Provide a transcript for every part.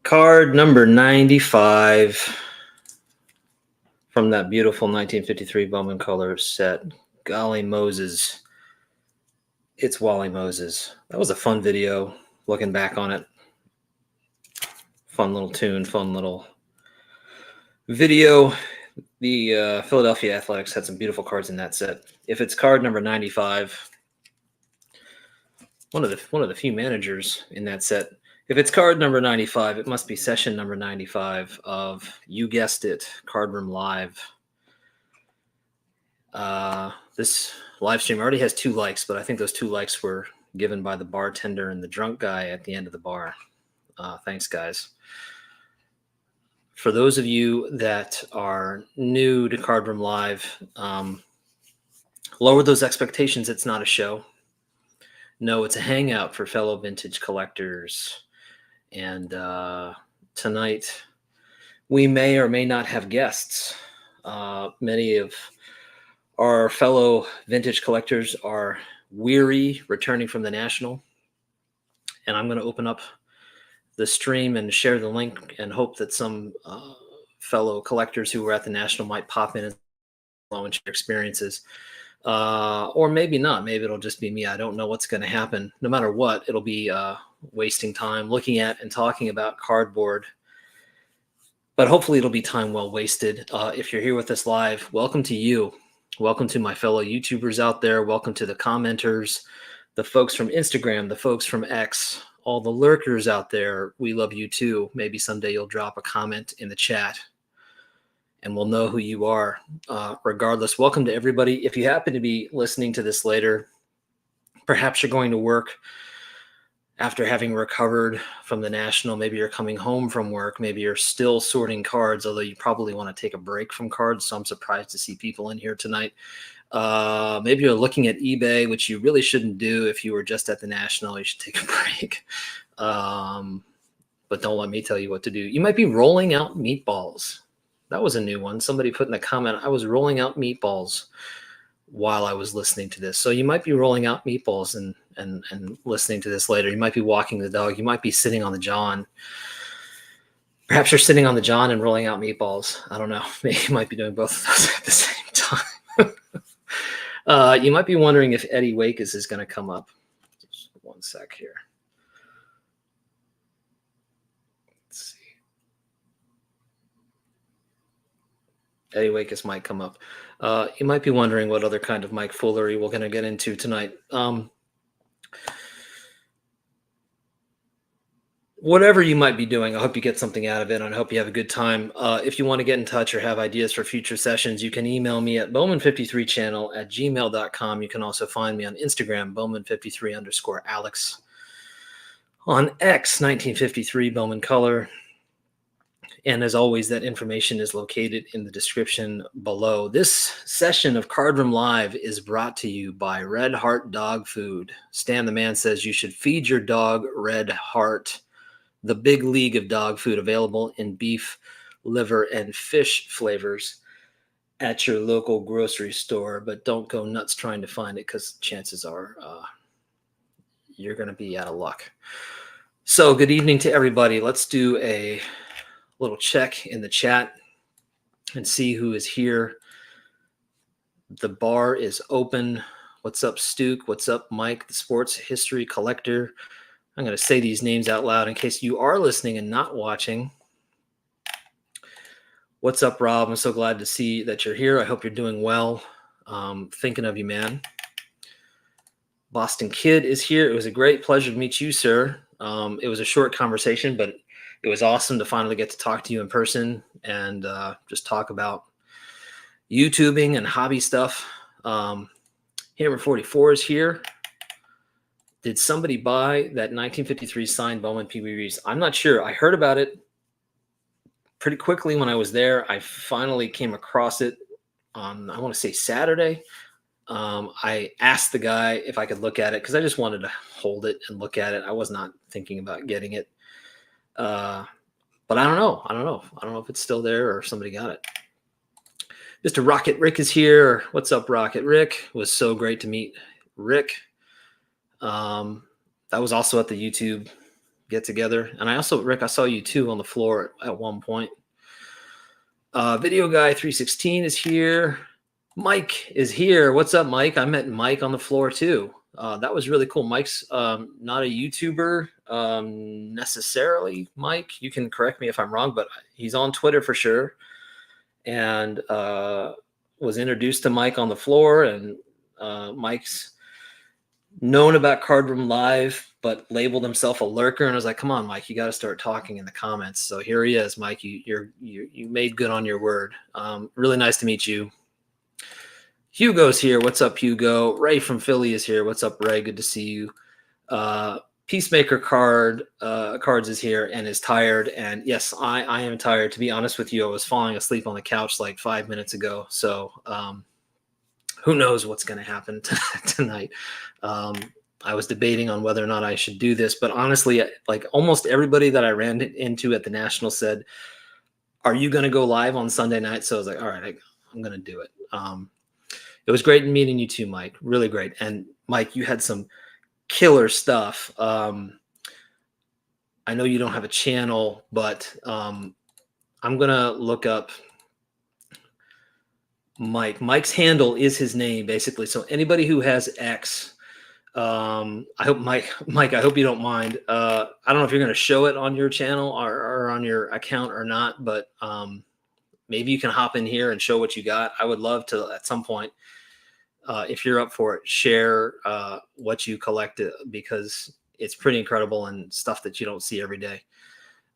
Card number 95 from that beautiful 1953 Bowman Color set. Golly Moses. It's Wally Moses. That was a fun video looking back on it. Fun little tune, fun little video. The Philadelphia Athletics had some beautiful cards in that set. If it's card number 95, one of the few managers in that set. If it's card number 95, it must be session number 95 of, you guessed it, Card Room Live. This live stream already has 2 likes, but I think those 2 likes were given by the bartender and the drunk guy at the end of the bar. Thanks, guys. For those of you that are new to Card Room Live, lower those expectations. It's not a show. No, it's a hangout for fellow vintage collectors. And tonight, we may or may not have guests. Many of our fellow vintage collectors are weary returning from the National. And I'm going to open up the stream and share the link and hope that some fellow collectors who were at the National might pop in and share experiences. Or maybe not. Maybe it'll just be me. I don't know what's going to happen. No matter what, it'll be wasting time looking at and talking about cardboard. But hopefully it'll be time well wasted. If you're here with us live, welcome to you. Welcome to my fellow YouTubers out there. Welcome to the commenters, the folks from Instagram, the folks from X, all the lurkers out there. We love you too. Maybe someday you'll drop a comment in the chat and we'll know who you are. Regardless, welcome to everybody. If you happen to be listening to this later, perhaps you're going to work after having recovered from the National. Maybe you're coming home from work. Maybe you're still sorting cards, although you probably want to take a break from cards. So I'm surprised to see people in here tonight. Maybe you're looking at eBay, which you really shouldn't do. If you were just at the National, you should take a break. But don't let me tell you what to do. You might be rolling out meatballs. That was a new one. Somebody put in a comment, I was rolling out meatballs while I was listening to this. So you might be rolling out meatballs and listening to this later. You might be walking the dog. You might be sitting on the john. Perhaps you're sitting on the john and rolling out meatballs. I don't know. Maybe you might be doing both of those at the same time. You might be wondering if Eddie Wakes is going to come up. Just one sec here. Let's see. Eddie Wakes might come up. You might be wondering what other kind of Mike foolery we're going to get into tonight. Whatever you might be doing, I hope you get something out of it, and I hope you have a good time. If you want to get in touch or have ideas for future sessions, you can email me at bowman53channel@gmail.com. You can also find me on Instagram, bowman53_Alex. On X, 1953 Bowman Color. And as always, that information is located in the description below. This session of Card Room Live is brought to you by Red Heart Dog Food. Stan the Man says you should feed your dog Red Heart, the big league of dog food, available in beef, liver, and fish flavors at your local grocery store. But don't go nuts trying to find it, because chances are you're going to be out of luck. So good evening to everybody. Let's do a little check in the chat and see who is here. The bar is open. What's up, Stuke? What's up, Mike, the sports history collector? I'm going to say these names out loud in case you are listening and not watching. What's up, Rob? I'm so glad to see that you're here. I hope you're doing well. Thinking of you, man. Boston Kid is here. It was a great pleasure to meet you, sir. It was a short conversation, but it was awesome to finally get to talk to you in person and just talk about YouTubing and hobby stuff. Hammer 44 is here. Did somebody buy that 1953 signed Bowman Pee Wee Reese? I'm not sure. I heard about it pretty quickly when I was there. I finally came across it on, I want to say, Saturday. I asked the guy if I could look at it because I just wanted to hold it and look at it. I was not thinking about getting it. But I don't know. I don't know if it's still there or somebody got it. Mr. Rocket Rick is here. What's up, Rocket Rick? It was so great to meet Rick. That was also at the YouTube get together. And I also, Rick, I saw you too on the floor at one point. Video guy 316 is here. Mike is here. What's up, Mike? I met Mike on the floor too. That was really cool. Mike's not a YouTuber necessarily. Mike, you can correct me if I'm wrong, but he's on Twitter for sure. And was introduced to Mike on the floor, and Mike's known about Card Room Live, but labeled himself a lurker. And I was like, come on, Mike, you got to start talking in the comments. So here he is, Mike. You made good on your word. Really nice to meet you. Hugo's here. What's up, Hugo? Ray from Philly is here. What's up, Ray? Good to see you. Peacemaker Cards is here and is tired. And yes, I am tired. To be honest with you, I was falling asleep on the couch like 5 minutes ago. So who knows what's going to happen tonight. I was debating on whether or not I should do this, but honestly, like almost everybody that I ran into at the National said, are you going to go live on Sunday night? So I was like, all right, I'm going to do it. It was great meeting you too, Mike. Really great. And Mike, you had some killer stuff. I know you don't have a channel, but I'm going to look up Mike. Mike's handle is his name, basically. So anybody who has X, I hope Mike, I hope you don't mind. I don't know if you're going to show it on your channel or on your account or not, but maybe you can hop in here and show what you got. I would love to at some point, if you're up for it, share what you collected, because it's pretty incredible and stuff that you don't see every day.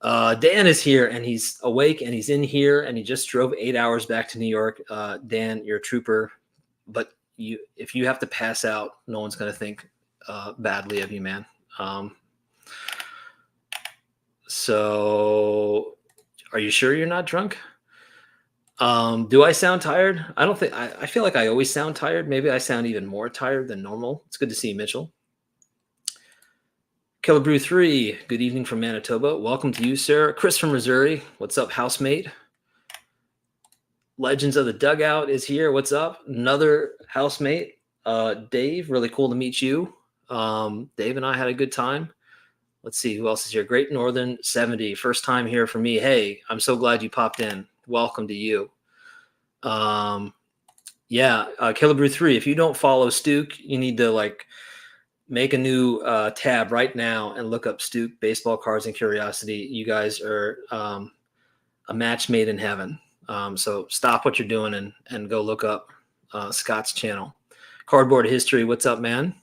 Dan is here and he's awake and he's in here and he just drove 8 hours back to New York. Dan, you're a trooper, but if you have to pass out, no one's going to think badly of you, man. So are you sure you're not drunk? Do I sound tired? I don't think I feel like I always sound tired. Maybe I sound even more tired than normal. It's good to see you, Mitchell. Killer Brew 3, good evening from Manitoba. Welcome to you, sir. Chris from Missouri. What's up, housemate? Legends of the Dugout is here. What's up? Another housemate. Dave, really cool to meet you. Dave and I had a good time. Let's see who else is here. Great Northern 70, first time here for me. Hey, I'm so glad you popped in. Welcome to you. Killer Brew 3. If you don't follow Stuke, you need to make a new tab right now and look up Stuke Baseball Cards and Curiosity. You guys are a match made in heaven. So stop what you're doing and go look up Scott's channel. Cardboard History. What's up, man?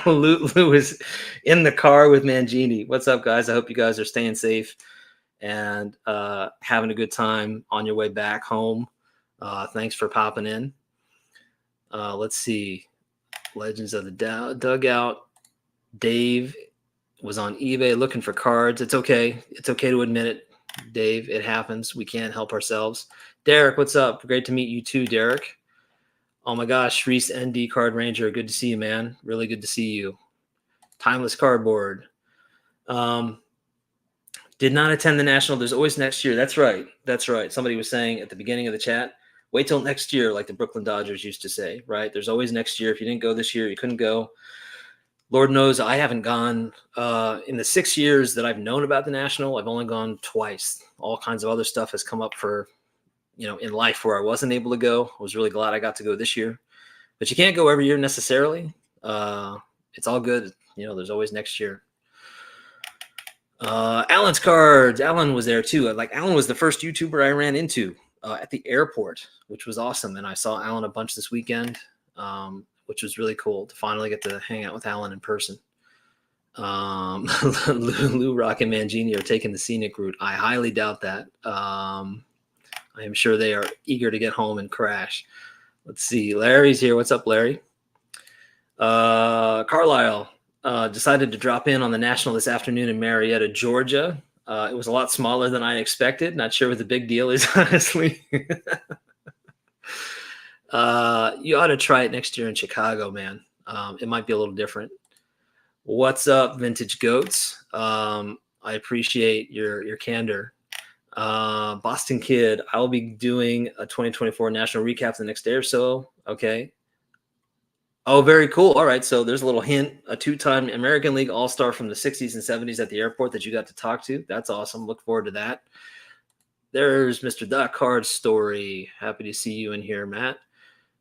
Lou is in the car with Mangini. What's up, guys? I hope you guys are staying safe and having a good time on your way back home. Thanks for popping in. Let's see. Legends of the Dugout. Dave was on eBay looking for cards. It's okay. It's okay to admit it, Dave. It happens. We can't help ourselves. Derek, what's up? Great to meet you too, Derek. Oh my gosh, Reese ND Card Ranger. Good to see you, man. Really good to see you. Timeless Cardboard. Did not attend the National. There's always next year. That's right. That's right. Somebody was saying at the beginning of the chat, wait till next year, like the Brooklyn Dodgers used to say, right? There's always next year. If you didn't go this year, you couldn't go. Lord knows I haven't gone in the 6 years that I've known about the National. I've only gone twice. All kinds of other stuff has come up for, in life where I wasn't able to go. I was really glad I got to go this year, but you can't go every year necessarily. It's all good. There's always next year. Alan's cards. Alan was there too. Alan was the first YouTuber I ran into at the airport, which was awesome. And I saw Alan a bunch this weekend, which was really cool to finally get to hang out with Alan in person. Lou Rock and Mangini are taking the scenic route. I highly doubt that. I am sure they are eager to get home and crash. Let's see. Larry's here. What's up, Larry? Carlisle decided to drop in on the National this afternoon in Marietta, Georgia. It was a lot smaller than I expected. Not sure what the big deal is, honestly. You ought to try it next year in Chicago, man. It might be a little different. What's up, Vintage Goats? I appreciate your candor. Boston Kid, I'll be doing a 2024 National recap the next day or so. Okay. Oh, very cool. All right. So there's a little hint, a two-time American League All-Star from the 60s and 70s at the airport that you got to talk to. That's awesome. Look forward to that. There's Mr. Doc Card's story. Happy to see you in here, Matt.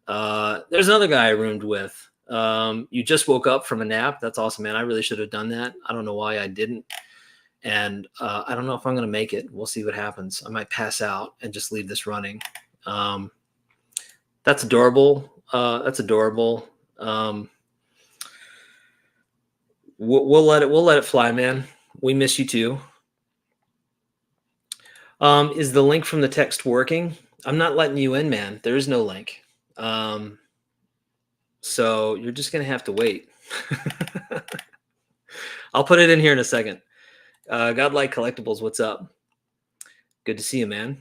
There's another guy I roomed with. You just woke up from a nap. That's awesome, man. I really should have done that. I don't know why I didn't. And I don't know if I'm going to make it. We'll see what happens. I might pass out and just leave this running. That's adorable. That's adorable. We'll let it fly, man. We miss you too. Is the link from the text working? I'm not letting you in, man. There is no link. So you're just gonna have to wait. I'll put it in here in a second. Godlike Collectibles, what's up? Good to see you, man.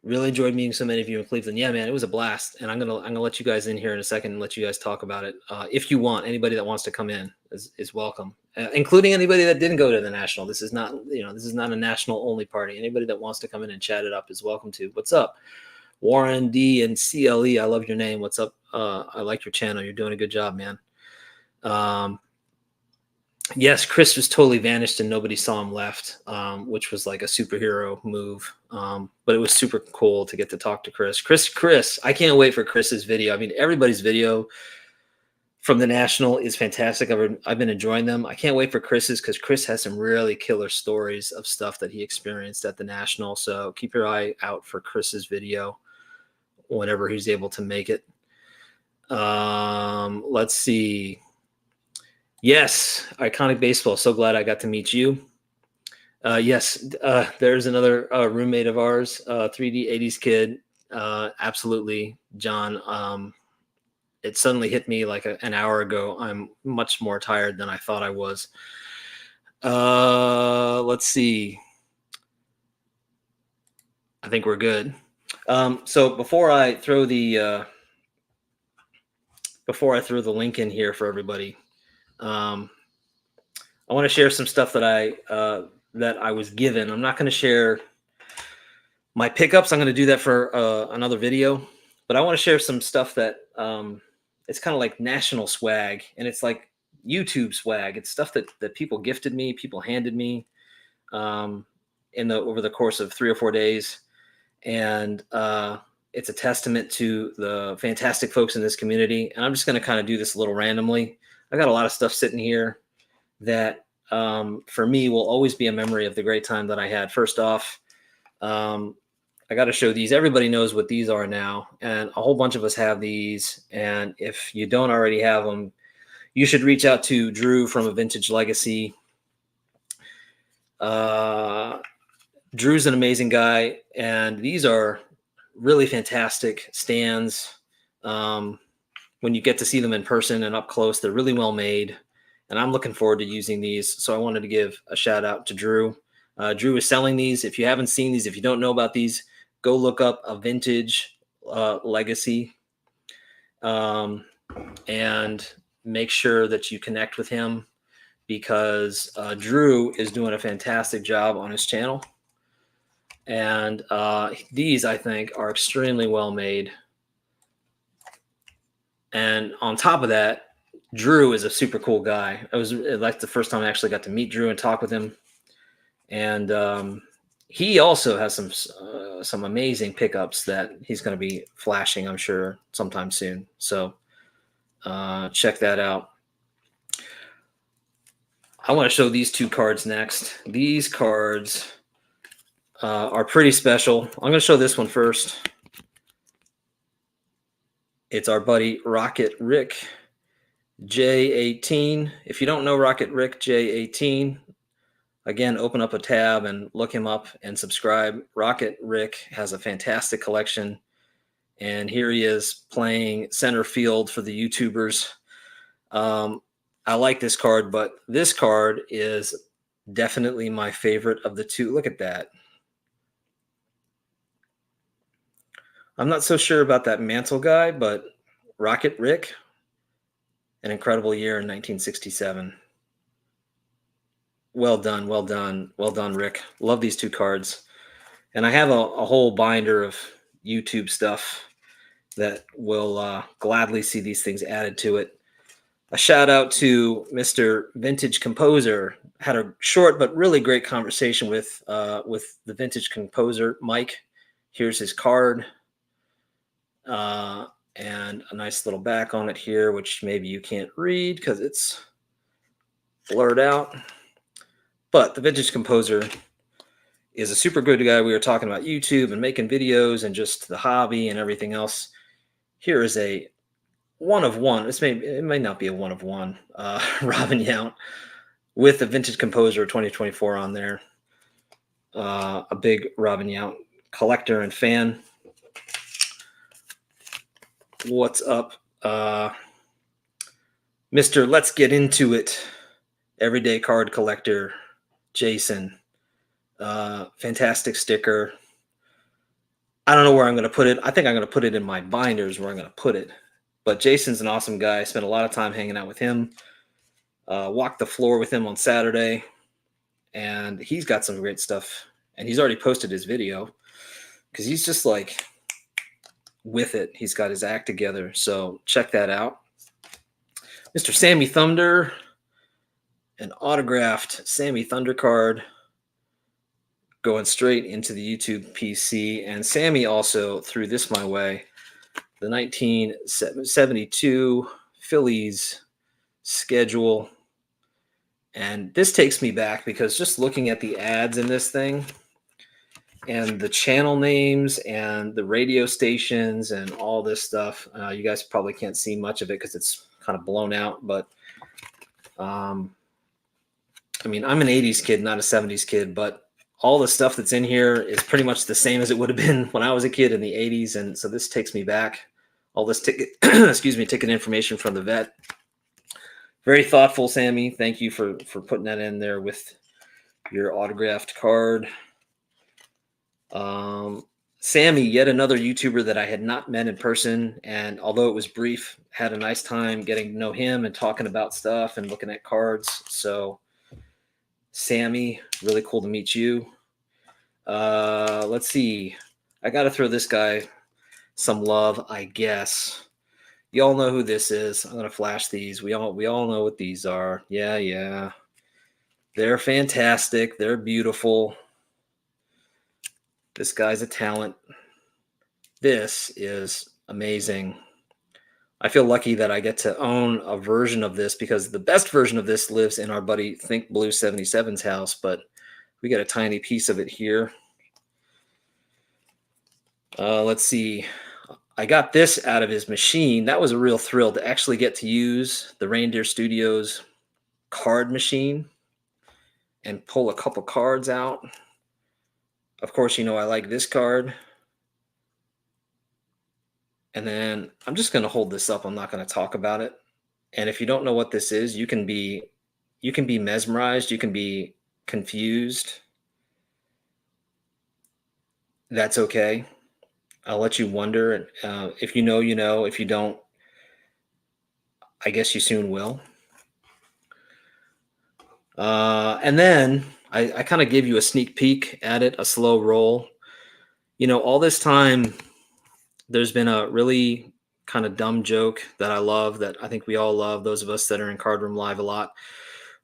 Really enjoyed meeting so many of you in Cleveland. Yeah, man, it was a blast. And I'm gonna let you guys in here in a second and let you guys talk about it. If you want, anybody that wants to come in is welcome, including anybody that didn't go to the national. This is not a national only party. Anybody that wants to come in and chat it up is welcome to. What's up, Warren D and CLE? I love your name. What's up? I like your channel. You're doing a good job, man. Yes, Chris was totally vanished and nobody saw him left, which was like a superhero move. But it was super cool to get to talk to Chris. Chris, I can't wait for Chris's video. I mean, everybody's video from the National is fantastic. I've been enjoying them. I can't wait for Chris's because Chris has some really killer stories of stuff that he experienced at the National. So keep your eye out for Chris's video whenever he's able to make it. Let's see. Yes, Iconic Baseball. So glad I got to meet you. Yes, there's another roommate of ours, 3D 80s kid. Absolutely, John. It suddenly hit me like an hour ago. I'm much more tired than I thought I was. Let's see. I think we're good. So before I throw the link in here for everybody, I want to share some stuff that I was given. I'm not going to share my pickups. I'm going to do that for another video, but I want to share some stuff that it's kind of like national swag, and it's like YouTube swag. It's stuff that people gifted me, people handed me over the course of 3 or 4 days, and it's a testament to the fantastic folks in this community. And I'm just going to kind of do this a little randomly. I got a lot of stuff sitting here that for me will always be a memory of the great time that I had. First off, I got to show these. Everybody knows what these are now, and a whole bunch of us have these. And if you don't already have them, you should reach out to Drew from A Vintage Legacy. Drew's an amazing guy, and these are really fantastic stands. When you get to see them in person and up close, they're really well made, and I'm looking forward to using these. So I wanted to give a shout out to Drew. Drew is selling these. If you haven't seen these, if you don't know about these, go look up A Vintage Legacy and make sure that you connect with him, because Drew is doing a fantastic job on his channel. And these, I think, are extremely well made. And on top of that, Drew is a super cool guy. It was like the first time I actually got to meet Drew and talk with him. And he also has some amazing pickups that he's going to be flashing, I'm sure, sometime soon. So check that out. I want to show these two cards next. These cards are pretty special. I'm going to show this one first. It's our buddy Rocket Rick J18. If you don't know Rocket Rick J18, again, open up a tab and look him up and subscribe. Rocket Rick has a fantastic collection, and here he is playing center field for the YouTubers. I like this card, but this card is definitely my favorite of the two. Look at that. I'm not so sure about that mantle guy, but Rocket Rick, an incredible year in 1967. Well done, well done, well done, Rick. Love these two cards. And I have a whole binder of YouTube stuff that will gladly see these things added to it. A shout out to Mr. Vintage Composer. Had a short but really great conversation with the Vintage Composer, Mike. Here's his card, and a nice little back on it here, which maybe you can't read because it's blurred out. But the Vintage Composer is a super good guy. We were talking about YouTube and making videos and just the hobby and everything else. Here is a one of one. It may not be a one of one Robin Yount with the Vintage Composer 2024 on there. A big Robin Yount collector and fan. What's up, Mr. Let's Get Into It, everyday card collector, Jason. Fantastic sticker. I don't know where I'm going to put it. I think I'm going to put it in my binders where I'm going to put it. But Jason's an awesome guy. I spent a lot of time hanging out with him. Walked the floor with him on Saturday. And he's got some great stuff. And he's already posted his video because he's just like with it. He's got his act together. So check that out. Mr. Sammy Thunder, an autographed Sammy Thunder card going straight into the YouTube PC. And Sammy also threw this my way. The 1972 Phillies schedule. And this takes me back because just looking at the ads in this thing and the channel names and the radio stations and all this stuff, you guys probably can't see much of it because it's kind of blown out. But I mean, I'm an 80s kid, not a 70s kid, but all the stuff that's in here is pretty much the same as it would have been when I was a kid in the 80s. And so this takes me back. All this ticket, ticket information from the vet. Very thoughtful, Sammy. Thank you for putting that in there with your autographed card. Sammy, yet another YouTuber that I had not met in person. And although it was brief, had a nice time getting to know him and talking about stuff and looking at cards. So Sammy, really cool to meet you. Let's see. I got to throw this guy some love, I guess. You all know who this is. I'm going to flash these. We all know what these are. Yeah. They're fantastic. They're beautiful. This guy's a talent. This is amazing. I feel lucky that I get to own a version of this because the best version of this lives in our buddy Think Blue 77's house, but we got a tiny piece of it here. Let's see. I got this out of his machine. That was a real thrill to actually get to use the Reindeer Studios card machine and pull a couple cards out. Of course, I like this card. And then I'm just going to hold this up. I'm not going to talk about it. And if you don't know what this is, you can be mesmerized. You can be confused. That's okay. I'll let you wonder. If you know, you know. If you don't, I guess you soon will. And then I kind of gave you a sneak peek at it, a slow roll. All this time, there's been a really kind of dumb joke that I love, that I think we all love, those of us that are in Card Room Live a lot,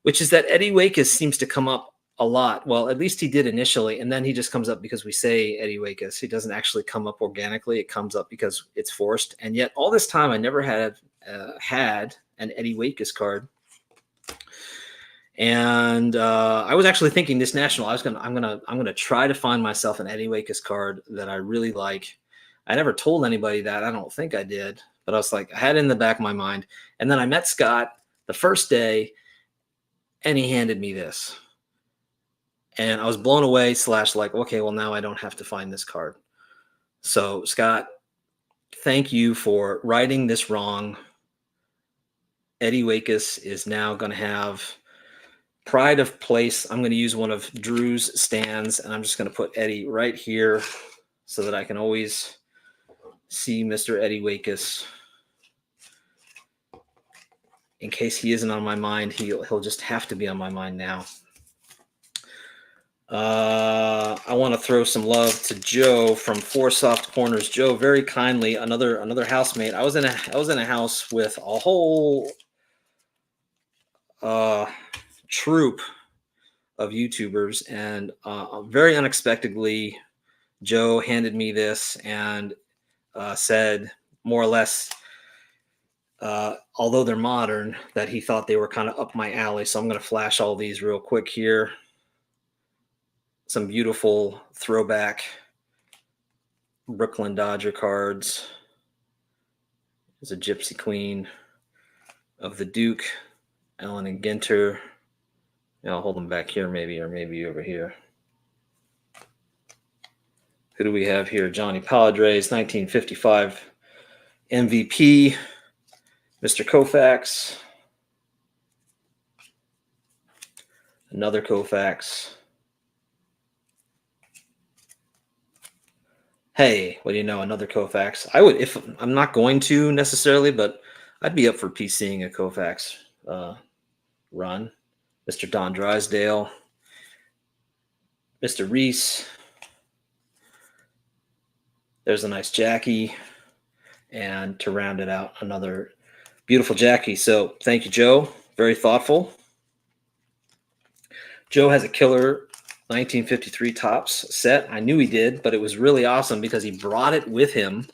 which is that Eddie Wakis seems to come up a lot. Well, at least he did initially, and then he just comes up because we say Eddie Wakis. He doesn't actually come up organically. It comes up because it's forced. And yet all this time I never had an Eddie Wakis card. And I was actually thinking this national, I'm gonna try to find myself an Eddie Wakis card that I really like. I never told anybody that. I don't think I did, but I was like, I had it in the back of my mind. And then I met Scott the first day, and he handed me this. And I was blown away / like, okay, well, now I don't have to find this card. So, Scott, thank you for righting this wrong. Eddie Wakis is now going to have pride of place. I'm going to use one of Drew's stands, and I'm just going to put Eddie right here so that I can always see Mr. Eddie Wakis. In case he isn't on my mind, he'll just have to be on my mind now. I want to throw some love to Joe from Four Soft Corners. Joe, very kindly, another housemate. I was in a house with a whole uh, troop of YouTubers, and very unexpectedly, Joe handed me this and said more or less, although they're modern, that he thought they were kind of up my alley. So I'm going to flash all these real quick here. Some beautiful throwback Brooklyn Dodger cards. There's a Gypsy Queen of the Duke, Ellen and Ginter. I'll hold them back here, maybe, or maybe over here. Who do we have here? Johnny Padres, 1955 MVP, Mr. Koufax. Another Koufax. Hey, what do you know? Another Koufax. I would, if I'm not going to necessarily, but I'd be up for PCing a Koufax run. Mr. Don Drysdale, Mr. Reese. There's a nice Jackie. And to round it out, another beautiful Jackie. So thank you, Joe. Very thoughtful. Joe has a killer 1953 Topps set. I knew he did, but it was really awesome because he brought it with him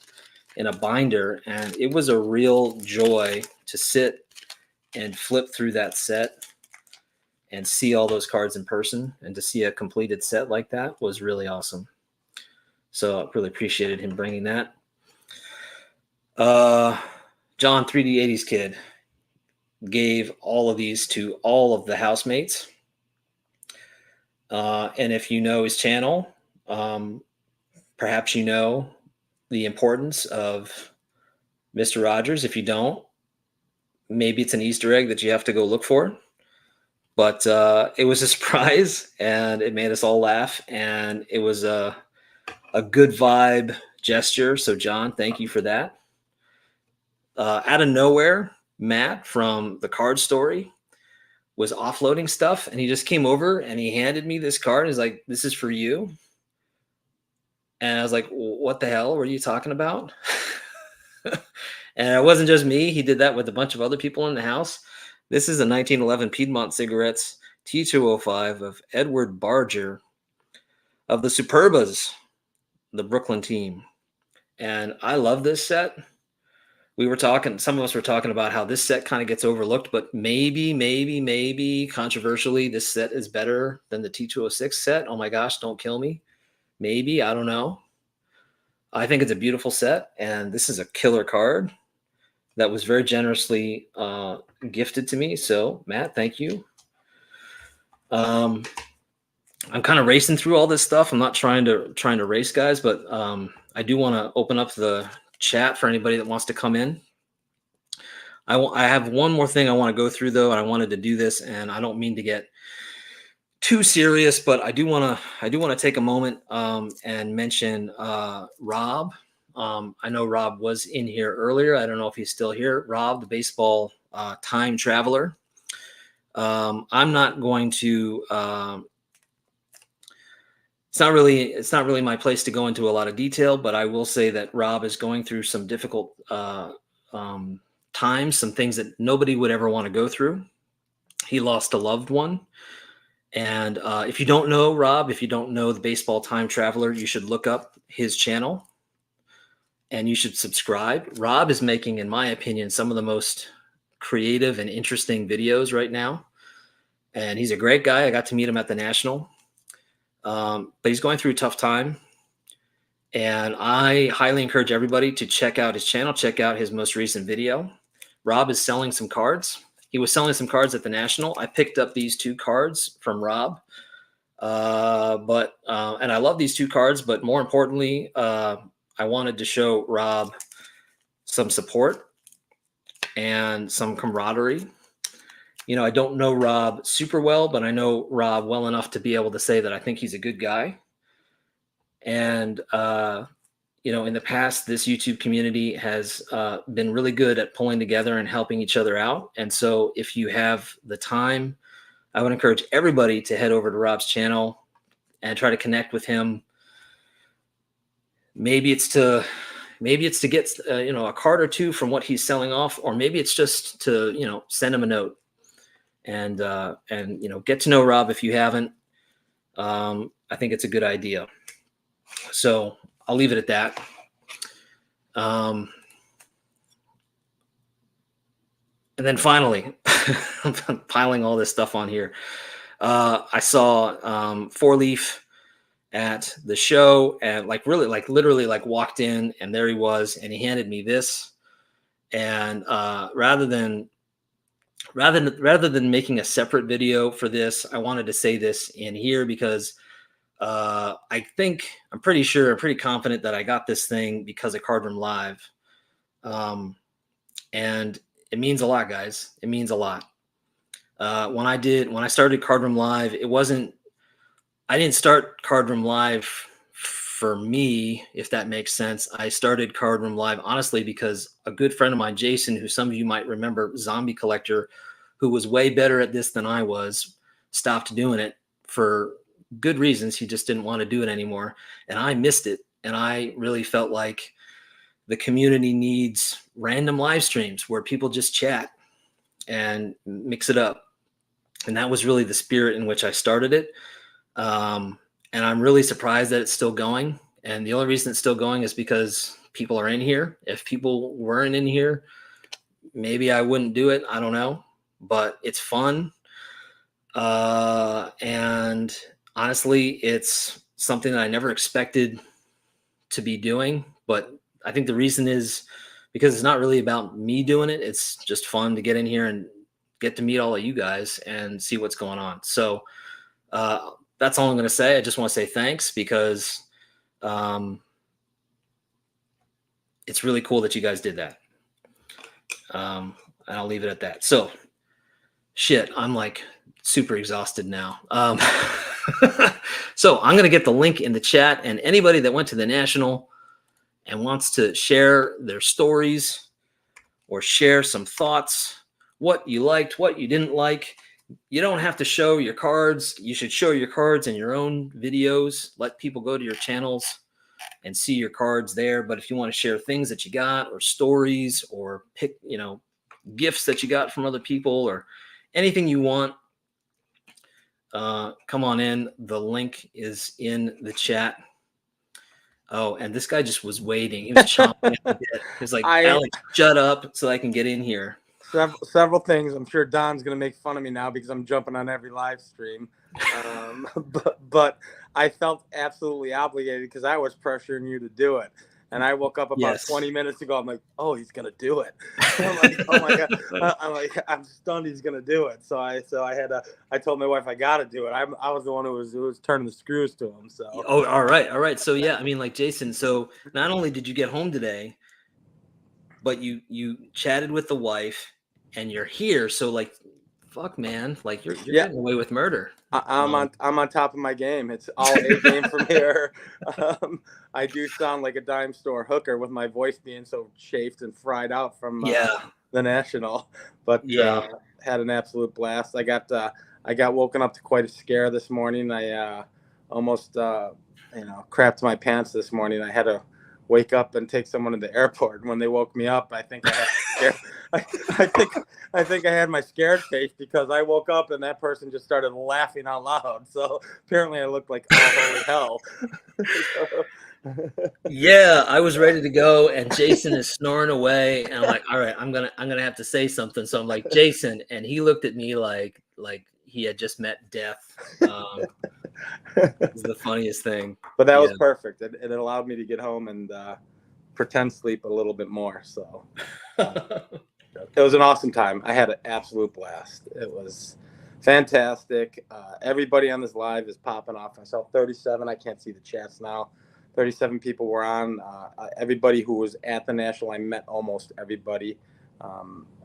in a binder, and it was a real joy to sit and flip through that set and see all those cards in person, and to see a completed set like that was really awesome. So I really appreciated him bringing that. John 3D 80s Kid gave all of these to all of the housemates. And if you know his channel, perhaps you know the importance of Mr. Rogers. If you don't, maybe it's an Easter egg that you have to go look for. But it was a surprise, and it made us all laugh, and it was a good vibe gesture. So, John, thank you for that. Out of nowhere, Matt from the Card Story was offloading stuff, and he just came over and he handed me this card. He's like, "This is for you." And I was like, "What the hell were you talking about?" And it wasn't just me. He did that with a bunch of other people in the house. This is a 1911 Piedmont Cigarettes T205 of Edward Barger of the Superbas, the Brooklyn team. And I love this set. We were talking, some of us were talking about how this set kind of gets overlooked, but maybe controversially, this set is better than the T206 set. Oh my gosh, don't kill me. Maybe, I don't know. I think it's a beautiful set, and this is a killer card that was very generously gifted to me. So, Matt, thank you. I'm kind of racing through all this stuff. I'm not trying to race, guys, but I do want to open up the chat for anybody that wants to come in. I have one more thing I want to go through, though, and I wanted to do this, and I don't mean to get too serious, but I do want to take a moment and mention Rob. I know Rob was in here earlier. I don't know if he's still here. Rob, the baseball time traveler. I'm not going to. It's not really my place to go into a lot of detail, but I will say that Rob is going through some difficult times, some things that nobody would ever want to go through. He lost a loved one. And if you don't know Rob, if you don't know the Baseball Time Traveler, you should look up his channel and you should subscribe. Rob is making, in my opinion, some of the most creative and interesting videos right now. And he's a great guy. I got to meet him at the National. But he's going through a tough time. And I highly encourage everybody to check out his channel, check out his most recent video. Rob is selling some cards. He was selling some cards at the National. I picked up these two cards from Rob. And I love these two cards, but more importantly, I wanted to show Rob some support and some camaraderie. You know, I don't know Rob super well, but I know Rob well enough to be able to say that I think he's a good guy. And, you know, in the past, this YouTube community has been really good at pulling together and helping each other out. And so if you have the time, I would encourage everybody to head over to Rob's channel, and try to connect with him. Maybe it's to get a card or two from what he's selling off, or maybe it's just to send him a note and get to know Rob if you haven't. I think it's a good idea. So I'll leave it at that. And then finally, I'm piling all this stuff on here. I saw Four Leaf at the show, and literally walked in, and there he was, and he handed me this. And rather than making a separate video for this, I wanted to say this in here because I'm pretty confident that I got this thing because of Cardroom Live. And it means a lot, guys. It means a lot. When I started Cardroom Live, I didn't start Cardroom Live for me, if that makes sense. I started Cardroom Live honestly because a good friend of mine, Jason, who some of you might remember, Zombie Collector, who was way better at this than I was, stopped doing it for good reasons. He just didn't want to do it anymore. And I missed it. And I really felt like the community needs random live streams where people just chat and mix it up. And that was really the spirit in which I started it. And I'm really surprised that it's still going. And the only reason it's still going is because people are in here. If people weren't in here, maybe I wouldn't do it. I don't know, but it's fun. And honestly, it's something that I never expected to be doing, but I think the reason is because it's not really about me doing it. It's just fun to get in here and get to meet all of you guys and see what's going on. So that's all I'm going to say. I just want to say thanks because it's really cool that you guys did that. And I'll leave it at that. So shit, I'm like super exhausted now. So I'm going to get the link in the chat, and anybody that went to the National and wants to share their stories or share some thoughts, what you liked, what you didn't like, you don't have to show your cards. You should show your cards in your own videos. Let people go to your channels and see your cards there. But if you want to share things that you got or stories or pick, gifts that you got from other people or anything you want, come on in. The link is in the chat. Oh, and this guy just was waiting. He was chomping at the bit. He was like, Alex, shut up so I can get in here. Several things. I'm sure Don's going to make fun of me now because I'm jumping on every live stream. But I felt absolutely obligated because I was pressuring you to do it. And I woke up about 20 minutes ago. I'm like, oh, he's going to do it. I'm like, oh my God. I'm stunned he's going to do it. So I told my wife I got to do it. I was the one who was turning the screws to him. So. Oh, all right. So yeah, I mean, like Jason, so not only did you get home today, but you chatted with the wife and you're here. So like, fuck man, like you're getting away with murder. I'm on top of my game. It's all A game from here. I do sound like a dime store hooker with my voice being so chafed and fried out from the National, but had an absolute blast. I got woken up to quite a scare this morning. I almost crapped my pants this morning. I had to wake up and take someone to the airport. And when they woke me up, I think I had I think I had my scared face because I woke up and that person just started laughing out loud. So apparently I looked like holy hell. Yeah, I was ready to go, and Jason is snoring away, and I'm like, all right, I'm gonna have to say something. So I'm like, Jason, and he looked at me like he had just met death. It's the funniest thing. But that was perfect. It allowed me to get home and pretend sleep a little bit more. So it was an awesome time. I had an absolute blast. It was fantastic. Everybody on this live is popping off. I saw 37. I can't see the chats now. 37 people were on. Everybody who was at the National, I met almost everybody.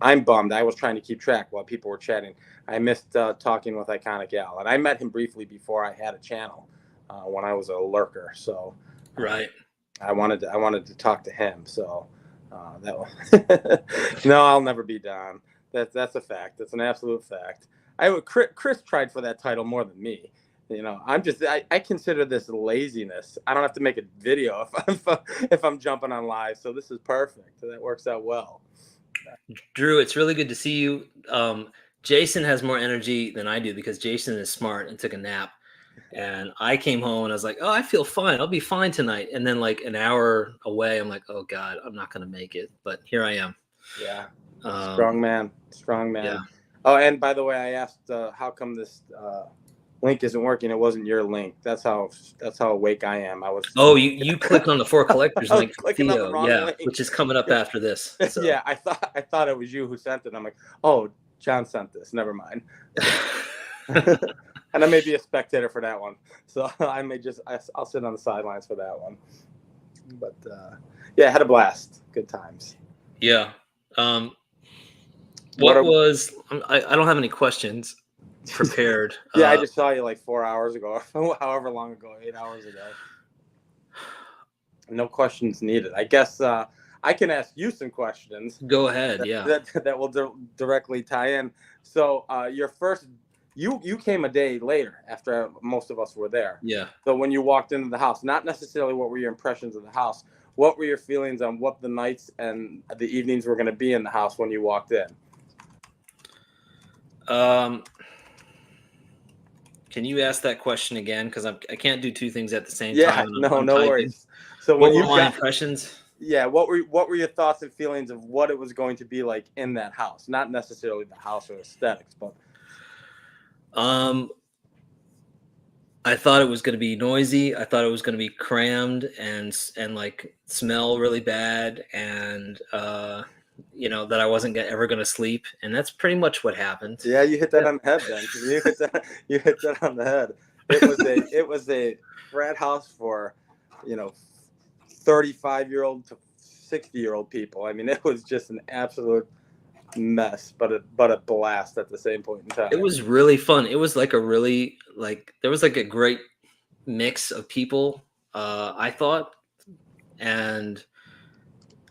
I'm bummed. I was trying to keep track while people were chatting. I missed talking with Iconic Al, and I met him briefly before I had a channel when I was a lurker. So right, I wanted to talk to him. So that was no, I'll never be Don. That's a fact. That's an absolute fact. Chris tried for that title more than me, You know, I consider this laziness. I don't have to make a video if I'm jumping on live. So this is perfect. That works out well. Drew, it's really good to see you. Jason has more energy than I do because Jason is smart and took a nap. And I came home and I was like, oh, I feel fine. I'll be fine tonight. And then like an hour away, I'm like, oh God, I'm not going to make it. But here I am. Yeah. Strong man. Yeah. Oh, and by the way, I asked how come this link isn't working. It wasn't your link. That's how awake I am. I was. Oh, you clicked on the Four Collectors link, clicking on the wrong link, which is coming up after this. So. Yeah, I thought it was you who sent it. I'm like, oh, John sent this. Never mind. And I may be a spectator for that one, so I'll sit on the sidelines for that one. But yeah, I had a blast. Good times. Yeah. I don't have any questions prepared. Yeah, I just saw you like 4 hours ago, however long ago, 8 hours ago. No questions needed. I guess I can ask you some questions. Go ahead. That will directly tie in. So your first, you came a day later after most of us were there. Yeah. So when you walked into the house, not necessarily what were your impressions of the house, what were your feelings on what the nights and the evenings were going to be in the house when you walked in? Can you ask that question again? Because I can't do two things at the same time. Yeah, no worries. So what were my impressions? Yeah, what were your thoughts and feelings of what it was going to be like in that house? Not necessarily the house or aesthetics, but I thought it was going to be noisy. I thought it was going to be crammed and like smell really bad, and that I wasn't ever going to sleep, and that's pretty much what happened. Yeah, you hit that on the head. Then you hit that on the head. It was a frat house for 35-year-old to 60-year-old people. I mean, it was just an absolute mess, but a blast at the same point in time. It was really fun. It was like there was like a great mix of people, I thought, and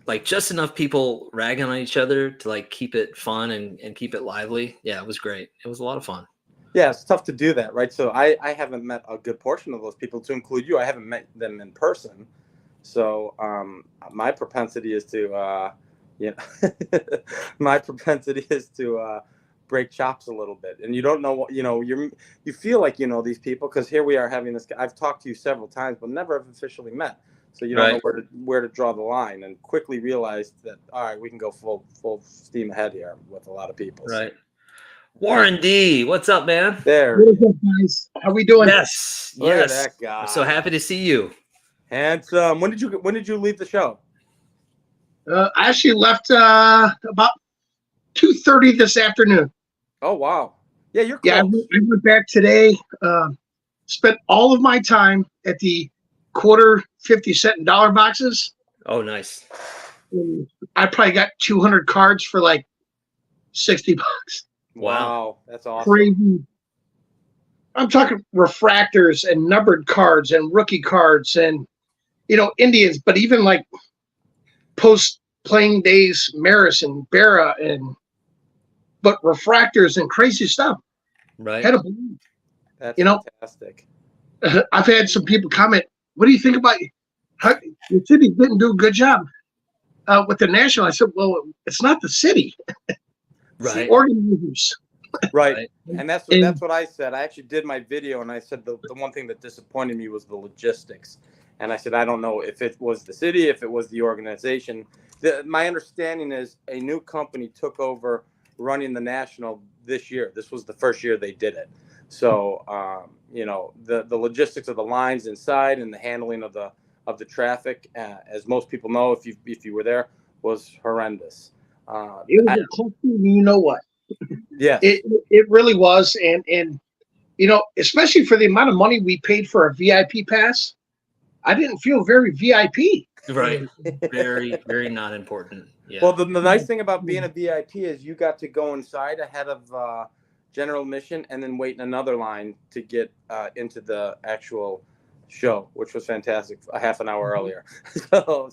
like just enough people ragging on each other to like keep it fun and keep it lively. Yeah, it was great. It was a lot of fun. Yeah, it's tough to do that, right? So I haven't met a good portion of those people, to include you. I haven't met them in person. So my propensity is to break chops a little bit. And you don't know what, you feel like these people, because here we are having this. I've talked to you several times, but never have officially met. So you don't know where to draw the line, and quickly realized that, all right, we can go full steam ahead here with a lot of people. Right. Warren D, what's up, man? There. What is up, guys? How we doing? Yes. Look at that guy. I'm so happy to see you. Handsome. When did you leave the show? I actually left about 2:30 this afternoon. Oh wow. Yeah, you're close. Yeah, I went back today. Spent all of my time at the quarter, 50-cent, and dollar boxes. Oh, nice. And I probably got 200 cards for like $60. Wow, that's awesome. Crazy. I'm talking refractors and numbered cards and rookie cards and Indians, but even like post playing days, Maris and Berra but refractors and crazy stuff. Right. That's fantastic. I've had some people comment, what do you think about the city didn't do a good job with the national? I said, well, it's not the city. It's the organizers. Right. And that's what I said. I actually did my video, and I said the one thing that disappointed me was the logistics. And I said, I don't know if it was the city, if it was the organization. My understanding is a new company took over running the national this year. This was the first year they did it. So, the logistics of the lines inside and the handling of the traffic, as most people know, if you were there, was horrendous. It was a culture, you know what? Yeah, it really was, and especially for the amount of money we paid for a VIP pass, I didn't feel very VIP. Right, very, very not important. Yeah. Well, the nice thing about being a VIP is you got to go inside ahead of general admission and then wait in another line to get into the actual show, which was fantastic. A half an hour earlier. So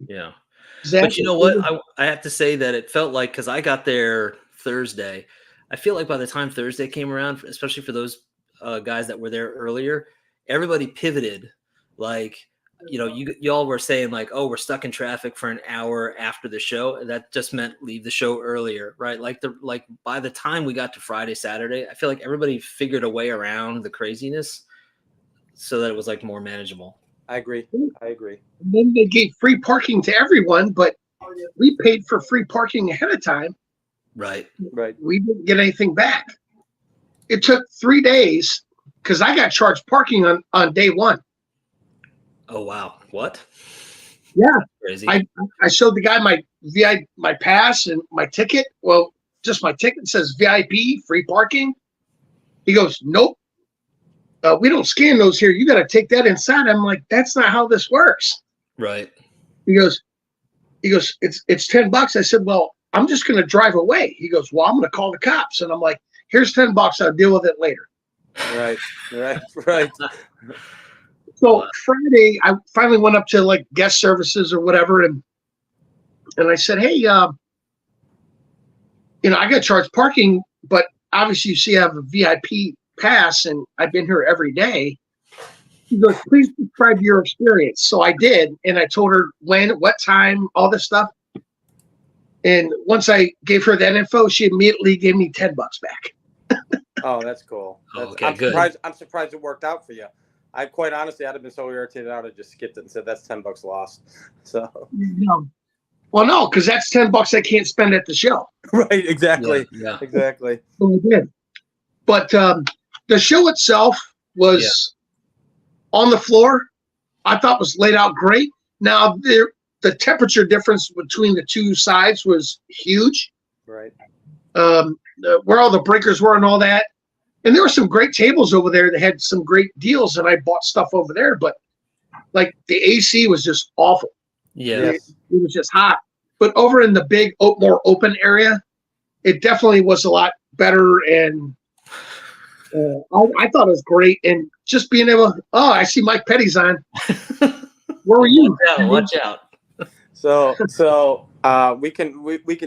yeah. Exactly. But you know what? I have to say that it felt like, because I got there Thursday, I feel like by the time Thursday came around, especially for those guys that were there earlier, everybody pivoted. Like, y'all were saying like, oh, we're stuck in traffic for an hour after the show. And that just meant leave the show earlier, right? Like by the time we got to Friday, Saturday, I feel like everybody figured a way around the craziness so that it was like more manageable. I agree. And then they gave free parking to everyone, but we paid for free parking ahead of time. Right. We didn't get anything back. It took 3 days because I got charged parking on day one. Oh, wow. What? Yeah. Crazy. I showed the guy my pass and my ticket. Well, just my ticket says VIP, free parking. He goes, nope. We don't scan those here. You got to take that inside. I'm like, that's not how this works. Right. He goes, it's $10. I said, well, I'm just going to drive away. He goes, well, I'm going to call the cops. And I'm like, here's $10. I'll deal with it later. Right. So Friday, I finally went up to like guest services or whatever. And I said, hey, I got charged parking, but obviously you see I have a VIP pass and I've been here every day. He goes, please describe your experience. So I did. And I told her when, what time, all this stuff. And once I gave her that info, she immediately gave me $10 back. Oh, that's cool. Okay, I'm good. I'm surprised it worked out for you. I quite honestly, I'd have been so irritated, I would have just skipped it and said, that's $10 lost. So. No. Well, no, because that's $10 I can't spend at the show. Right. Exactly. Yeah. Exactly. So I did. But the show itself was on the floor. I thought was laid out great. Now the temperature difference between the two sides was huge. Right. Where all the breakers were and all that. And there were some great tables over there that had some great deals, and I bought stuff over there. But like the AC was just awful. Yeah. It was just hot. But over in the big, more open area, it definitely was a lot better. And I thought it was great. And just being able, I see Mike Petty's on. Where were you? Watch out. So we can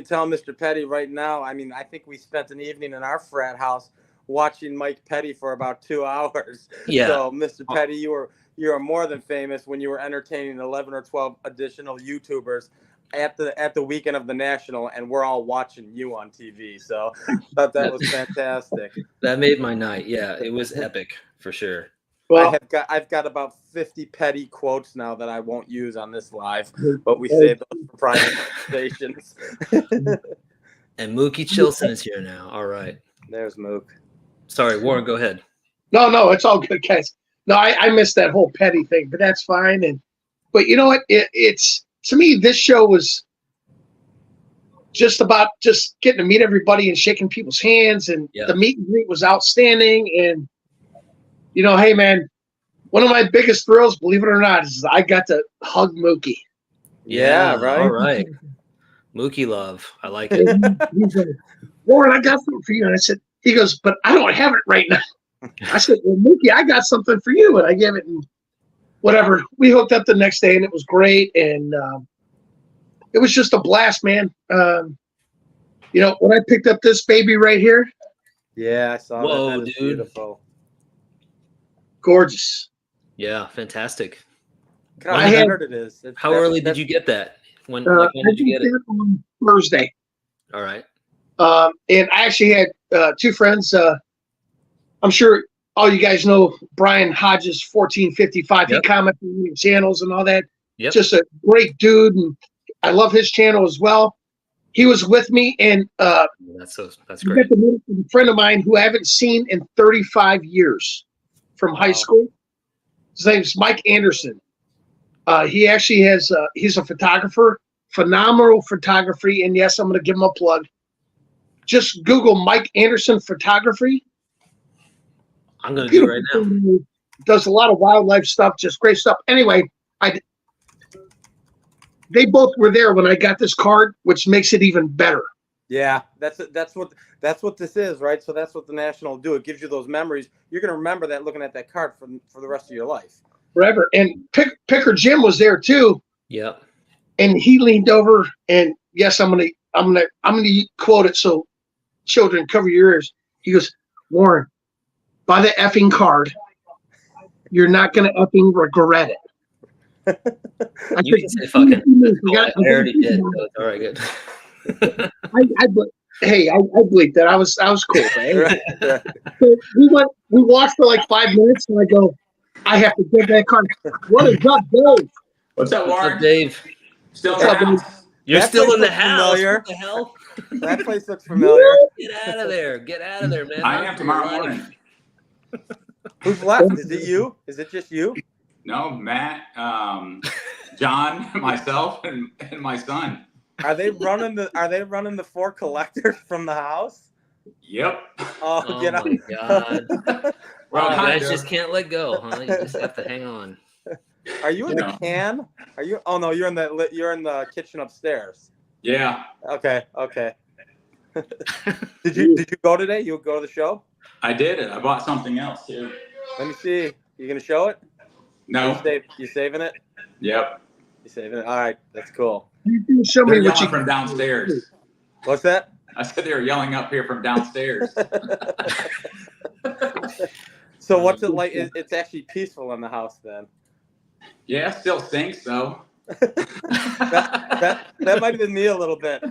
tell Mr. Petty right now. I mean, I think we spent an evening in our frat house watching Mike Petty for about 2 hours. Yeah. So Mr. Petty, you are more than famous when you were entertaining 11 or 12 additional YouTubers at the weekend of the National, and we're all watching you on TV. So I thought that was fantastic. That made my night. Yeah, it was epic for sure. Well, I've got about 50 Petty quotes now that I won't use on this live, but we save those for private conversations. And Mookie Chilson is here now. All right. There's Mook. Sorry, Warren, go ahead. No, it's all good, guys. No, I missed that whole Petty thing, but that's fine. But you know what? It's to me, this show was just about just getting to meet everybody and shaking people's hands, and the meet and greet was outstanding. And hey man, one of my biggest thrills, believe it or not, is I got to hug Mookie. Yeah, right. All right. Mookie love. I like it. He's like, Warren, I got something for you. And I said, he goes, but I don't have it right now. I said, well, Mookie, I got something for you. And I gave it, and whatever. We hooked up the next day, and it was great. And it was just a blast, man. When I picked up this baby right here. Yeah, I saw that. Whoa, That is dude. beautiful. Gorgeous. Yeah, fantastic. God, how hard it is. How early did you get that? When did you get it? On Thursday. All right. And I actually had two friends. I'm sure all you guys know Brian Hodges, 1455. Yep. He commented on your channels and all that. Yep. Just a great dude, and I love his channel as well. He was with me, and that's we great. got to meet a friend of mine who I haven't seen in 35 years from high school. His name's Mike Anderson. He actually has he's a photographer, phenomenal photography, and yes, I'm going to give him a plug. Just Google Mike Anderson photography. I'm going to do it right now. Does a lot of wildlife stuff, just great stuff. Anyway, they both were there when I got this card, which makes it even better. Yeah, that's what this is, right? So that's what the National will do. It gives you those memories. You're going to remember that looking at that card for the rest of your life. Forever. And Picker Jim was there too. Yep. And he leaned over, and yes, I'm gonna quote it so children cover your ears. He goes, Warren, buy the effing card. You're not going to effing regret it. You can say fucking. I already did. So it's all right, good. Hey, I bleeped that. I was cool, man. So we watched for like 5 minutes, and I go, I have to get that card. What is up, Dave? What's up, Warren? What's up, Dave? Still in the house. You're That still in the place looks house. familiar. What the hell? That place looks familiar. Get out of there. Get out of there, man. I am tomorrow morning. Who's left? Is it you? Is it just you? No, Matt, John, myself, and my son. Are they running the 4 collectors from the house? Yep. Oh, get my God. Well, you guys kinda. just can't let go, huh? You just have to hang on. Are you in the can? Are you? Oh no, you're in the kitchen upstairs. Yeah. Okay. Did you go today? You go to the show? I did it. I bought something else too. Let me see. You gonna show it? No. You saving it? Yep. You saving it? All right, that's cool. You can show They're me what yelling you from downstairs. What's that? I said they were yelling up here from downstairs. So what's it like? It's actually peaceful in the house then. Yeah, still stinks though. that might have been me a little bit.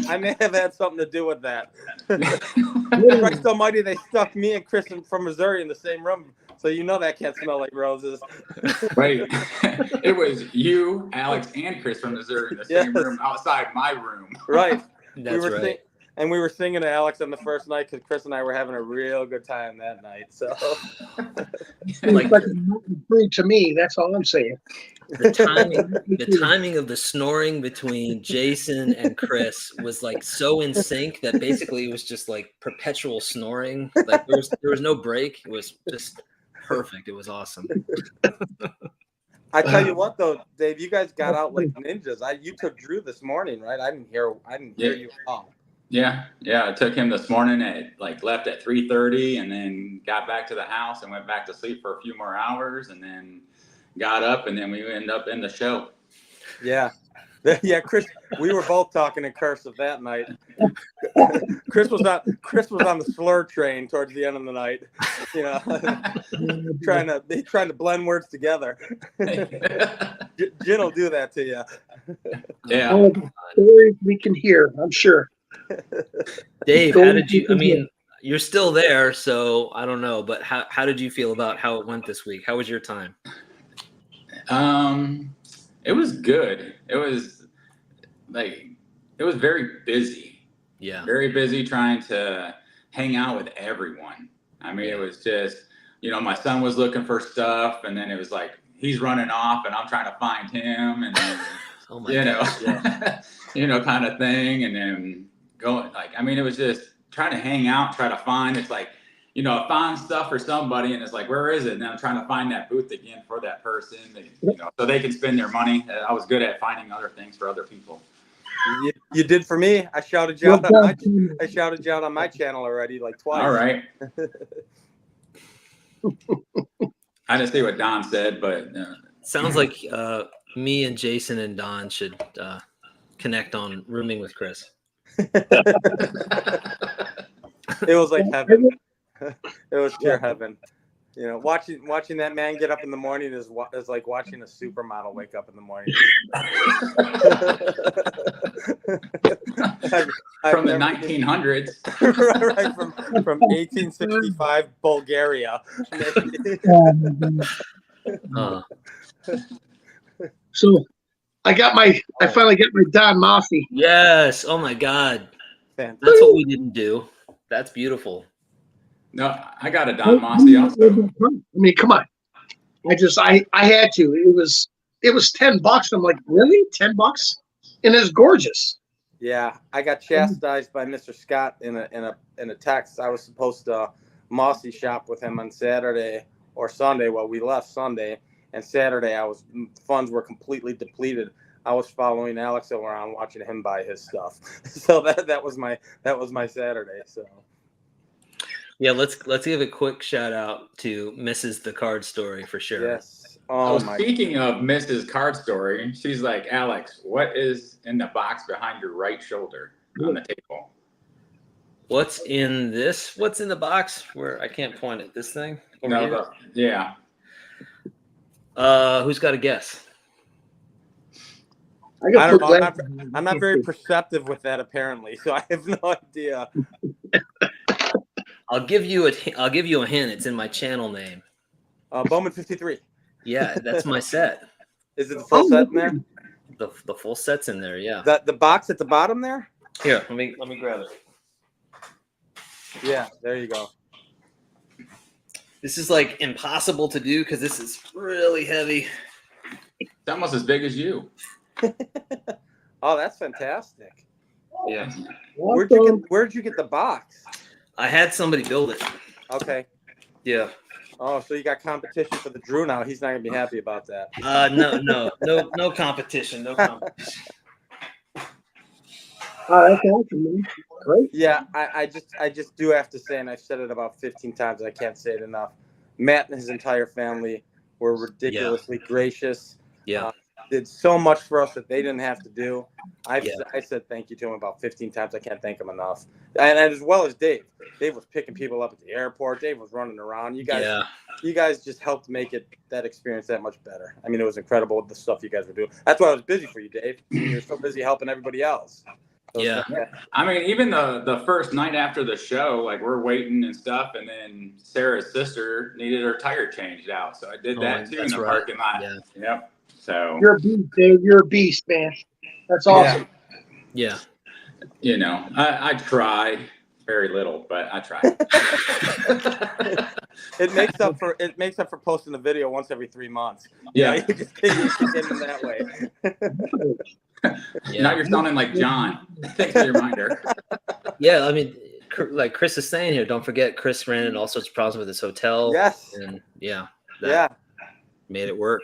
I may have had something to do with that. Christ Almighty, they stuck me and Chris from Missouri in the same room, so you know that can't smell like roses. Wait, it was you, Alex, and Chris from Missouri in the same room outside my room. Right. That's right. And we were singing to Alex on the first night because Chris and I were having a real good time that night. So, like to me, that's all I'm saying. The timing of the snoring between Jason and Chris was like so in sync that basically it was just like perpetual snoring. Like there was no break. It was just perfect. It was awesome. I tell you what, though, Dave, you guys got out like ninjas. You took Drew this morning, right? I didn't hear you at all. Yeah. I took him this morning left at 3:30 and then got back to the house and went back to sleep for a few more hours and then got up and then we ended up in the show. Yeah. Yeah, Chris, we were both talking in cursive that night. Chris was on the slur train towards the end of the night, you know, trying to blend words together. Jen will do that to you. Yeah. All the stories we can hear, I'm sure. Dave, how did you? I mean, you're still there, so I don't know. But how did you feel about how it went this week? How was your time? It was good. It was very busy. Yeah. Very busy trying to hang out with everyone. I mean, it was just, my son was looking for stuff and then it was like, he's running off and I'm trying to find him and then, oh my gosh, yeah. kind of thing. And then going it was just trying to hang out, try to find, it's like, find stuff for somebody and it's like, where is it? And then I'm trying to find that booth again for that person, so they can spend their money. I was good at finding other things for other people. You did for me. I shouted you out on my channel already like twice. All right. I didn't see what Don said, but sounds like me and Jason and Don should connect on rooming with Chris. It was like heaven. It was pure heaven. Watching that man get up in the morning is like watching a supermodel wake up in the morning. From the 1900s. Right, from 1865 Bulgaria. So I finally get my Don Mossy. Yes. Oh my God. Fantastic. That's what we didn't do. That's beautiful. No, I got a Don Mossy also. I mean, come on. I had to. It was $10. I'm like, really? $10? And it's gorgeous. Yeah, I got chastised by Mr. Scott in a text. I was supposed to Mossy shop with him on Saturday or Sunday. Well, we left Sunday, and Saturday funds were completely depleted. I was following Alex around, watching him buy his stuff. So that was my Saturday. So. Yeah, let's give a quick shout out to Mrs. The Card Story for sure. Yes. Speaking of Mrs. Card Story, she's like, Alex, what is in the box behind your right shoulder on the table? What's in this? What's in the box? Where I can't point at this thing. Yeah. Who's got a guess? I I don't know. got I'm not very perceptive with that apparently, so I have no idea. I'll give you a hint. It's in my channel name. Bowman 53. Yeah, that's my set. Is it the full set in there? The full set's in there. Yeah. The box at the bottom there? Here, let me grab it. Yeah, there you go. This is like impossible to do because this is really heavy. It's almost as big as you. Oh, that's fantastic. Yeah. Where'd you get the box? I had somebody build it. Okay. Yeah. Oh, so you got competition for the Drew now. He's not gonna be happy about that. No competition. No competition. that's awesome, man. Great. Yeah, I just do have to say, and I've said it about 15 times, I can't say it enough. Matt and his entire family were ridiculously gracious. Yeah. Did so much for us that they didn't have to do. I said thank you to him about 15 times. I can't thank him enough. And as well as Dave. Dave was picking people up at the airport. Dave was running around. You guys just helped make that experience that much better. I mean, it was incredible the stuff you guys were doing. That's why I was busy for you, Dave. You were so busy helping everybody else. So Yeah. I mean, even the first night after the show, like we're waiting and stuff, and then Sarah's sister needed her tire changed out, so I did that too in the parking lot. Yeah. Yep. So You're a beast, Dave. You're a beast, man. That's awesome. Yeah. You know, I try very little, but I try. It makes up for posting a video once every 3 months. Yeah. You just get in that way. Yeah. Now you're sounding like John. Thanks for the reminder. Yeah, I mean, like Chris is saying here, don't forget Chris ran into all sorts of problems with his hotel. Yes. And made it work.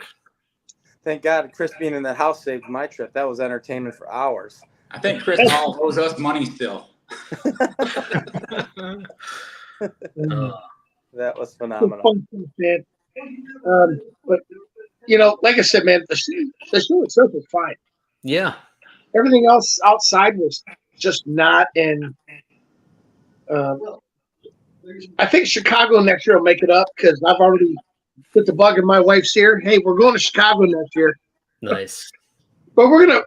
Thank God Chris being in that house saved my trip. That was entertainment for hours. I think Chris Hall owes us money still. That was phenomenal. Fun stuff, man. But like I said, man, the show itself was fine. Yeah. Everything else outside was just not. And I think Chicago next year will make it up because I've already put the bug in my wife's ear. Hey, we're going to Chicago next year. Nice. But we're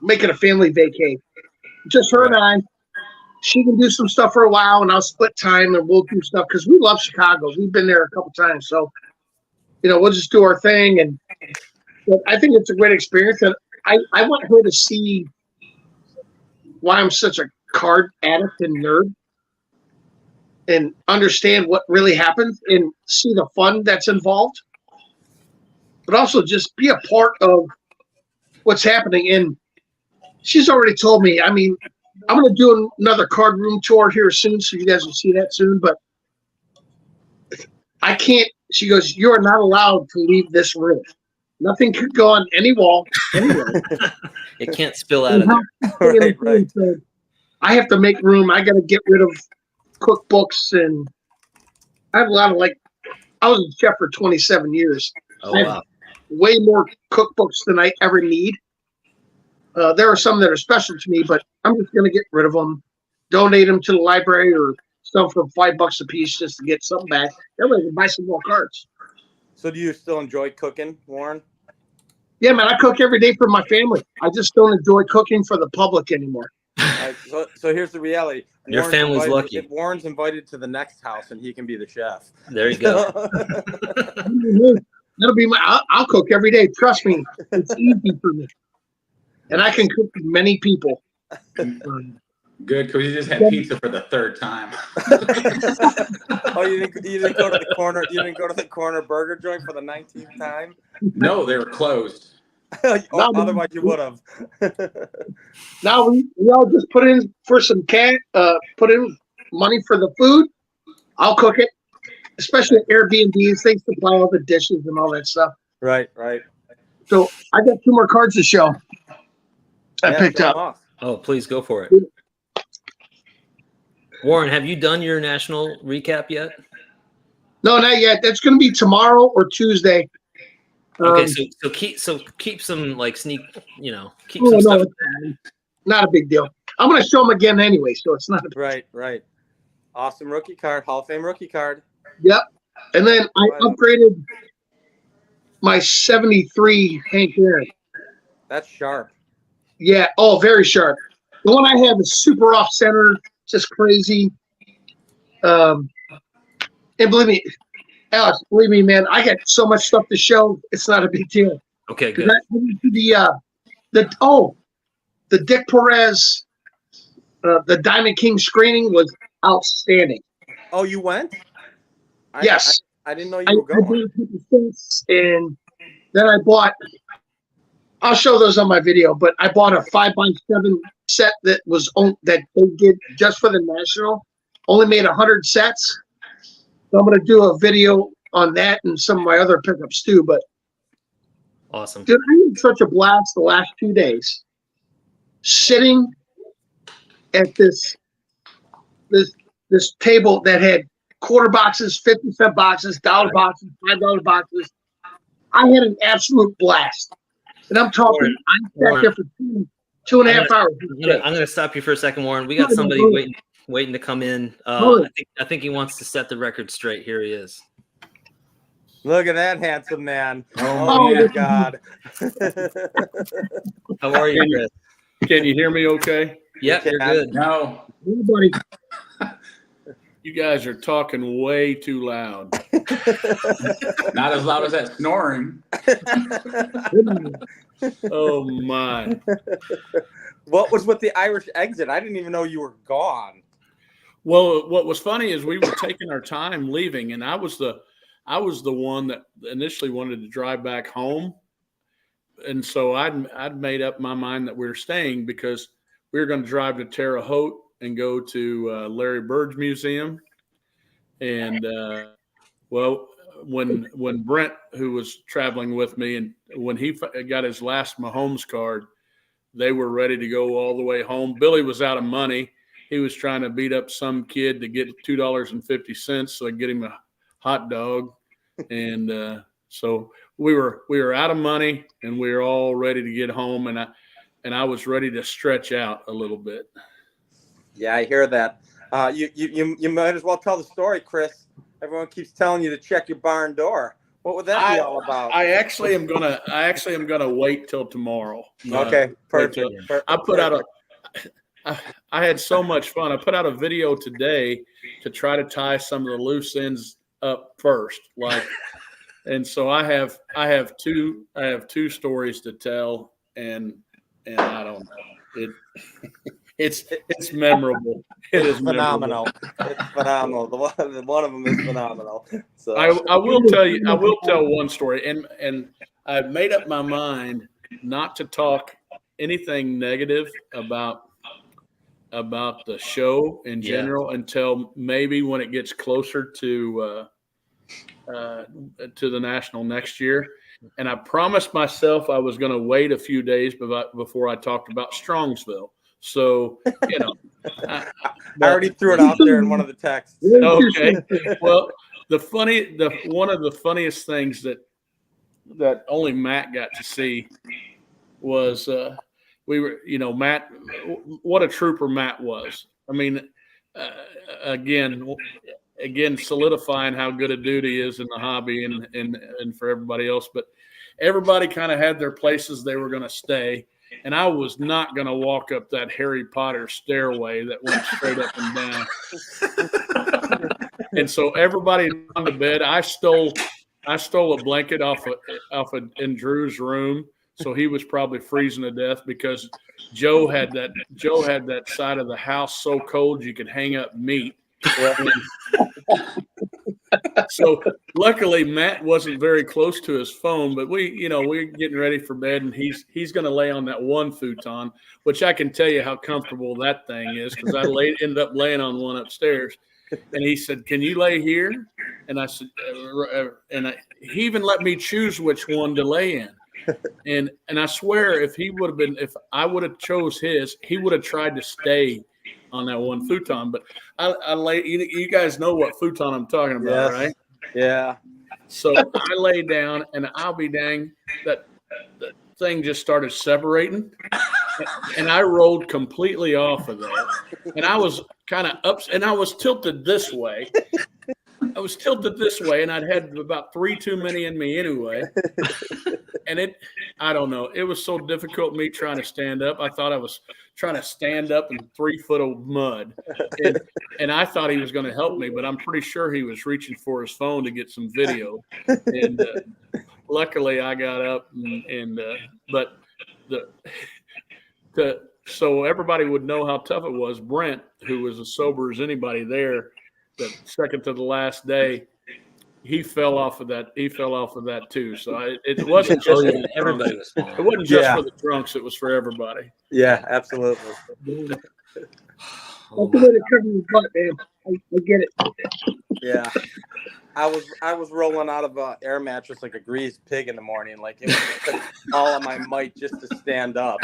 making a family vacay. Just her and I. She can do some stuff for a while, and I'll split time, and we'll do stuff because we love Chicago. We've been there a couple times, so we'll just do our thing. And but I think it's a great experience, and I want her to see why I'm such a card addict and nerd, and understand what really happens, and see the fun that's involved, but also just be a part of what's happening. And she's already told me, I mean, I'm going to do another card room tour here soon, so you guys will see that soon. But I can't. She goes, "You are not allowed to leave this room. Nothing could go on any wall anywhere. It can't spill out of there." Right. So I have to make room. I got to get rid of cookbooks, and I have a lot of I was a chef for 27 years. Oh, I have way more cookbooks than I ever need. There are some that are special to me, but I'm just going to get rid of them, donate them to the library, or sell for $5 a piece just to get something back. That way I can buy some more cards. So do you still enjoy cooking, Warren? Yeah, man, I cook every day for my family. I just don't enjoy cooking for the public anymore. So here's the reality. Your family's lucky. If Warren's invited to the next house, and he can be the chef. There you go. That'll be I'll cook every day. Trust me, it's easy for me. And I can cook for many people. Good, because you just had pizza for the third time. Oh, you didn't go to the corner. You didn't go to the corner burger joint for the 19th time. No, they were closed. Otherwise, you would have. Now we all just put in for some put in money for the food. I'll cook it, especially at Airbnbs. They supply all the dishes and all that stuff. Right. So I got 2 more cards to show. I picked up. Oh, please go for it. Warren, have you done your national recap yet? No, not yet. That's going to be tomorrow or Tuesday. Okay, so keep some sneak, keep some stuff. Not a big deal. I'm going to show them again anyway, so it's not. Right. Awesome rookie card, Hall of Fame rookie card. Yep. And then I upgraded my 73 Hank Aaron. That's sharp. Yeah. Oh, very sharp. The one I have is super off center, just crazy. And believe me, Alex, man, I got so much stuff to show. It's not a big deal. Okay, good. The Dick Perez, the Diamond King screening was outstanding. Oh, you went? Yes. I didn't know you were going. And then I bought. I'll show those on my video, but I bought a 5x7 set that that they did just for the National. Only made 100 sets. So I'm going to do a video on that and some of my other pickups too. But awesome, dude, I had such a blast the last 2 days, sitting at this table that had quarter boxes, 50-cent boxes, dollar boxes, $5 boxes. I had an absolute blast. And I'm talking, I sat there for 2.5 hours. I'm gonna stop you for a second, Warren. We got somebody waiting to come in. I think he wants to set the record straight. Here he is. Look at that handsome man. Oh my God. How are you, Chris? Can you hear me okay? Yeah, you're good. No. Everybody. You guys are talking way too loud. Not as loud as that snoring. Oh, my. What was with the Irish exit? I didn't even know you were gone. Well, what was funny is we were taking our time leaving, and I was the one that initially wanted to drive back home. And so I'd made up my mind that we were staying because we were going to drive to Terre Haute and go to Larry Bird's museum. And, when Brent, who was traveling with me, and when he got his last Mahomes card, they were ready to go all the way home. Billy was out of money. He was trying to beat up some kid to get $2.50 so I could get him a hot dog. And so we were out of money, and we were all ready to get home. And I was ready to stretch out a little bit. Yeah, I hear that. You might as well tell the story, Chris. Everyone keeps telling you to check your barn door. What would that be all about? I actually am gonna wait till tomorrow. Okay, perfect. I had so much fun. I put out a video today to try to tie some of the loose ends up first, and so I have two stories to tell, and I don't know. It's memorable. It is phenomenal. It's phenomenal. The one of them is phenomenal. So I will tell one story, and I've made up my mind not to talk anything negative about the show in general until maybe when it gets closer to the National next year. And I promised myself I was going to wait a few days before I talked about Strongsville. So, I already threw it out there in one of the texts. Okay. Well, one of the funniest things that only Matt got to see was we were, Matt, what a trooper Matt was. I mean, again, solidifying how good a dude he is in the hobby and for everybody else. But everybody kind of had their places they were going to stay. And I was not going to walk up that Harry Potter stairway that went straight up and down. And so everybody on the bed, I stole a blanket off in Drew's room. So he was probably freezing to death because Joe had that side of the house so cold you could hang up meat. So luckily Matt wasn't very close to his phone, but we're getting ready for bed, and he's going to lay on that one futon, which I can tell you how comfortable that thing is because I ended up laying on one upstairs. And he said, "Can you lay here?" And I said, he even let me choose which one to lay in. And I swear, if I would have chose his, he would have tried to stay on that one futon. But I lay. You guys know what futon I'm talking about, right? Yeah. So I lay down, and I'll be dang, that thing just started separating. and I rolled completely off of there. And I was kind of up, and I was tilted this way. And I'd had about 3 too many in me anyway. And I don't know. It was so difficult me trying to stand up. I thought I was trying to stand up in 3 foot of mud. And I thought he was going to help me, but I'm pretty sure he was reaching for his phone to get some video. And luckily I got up but so everybody would know how tough it was. Brent, who was as sober as anybody there, the second to the last day, he fell off of that. He fell off of that too. So it wasn't just for the everybody was it wasn't just for the drunks. It was for everybody. Yeah, absolutely. That's the way to cover your butt, man. I get it. Yeah. I was rolling out of an air mattress like a greased pig in the morning. Like it was all of my might just to stand up.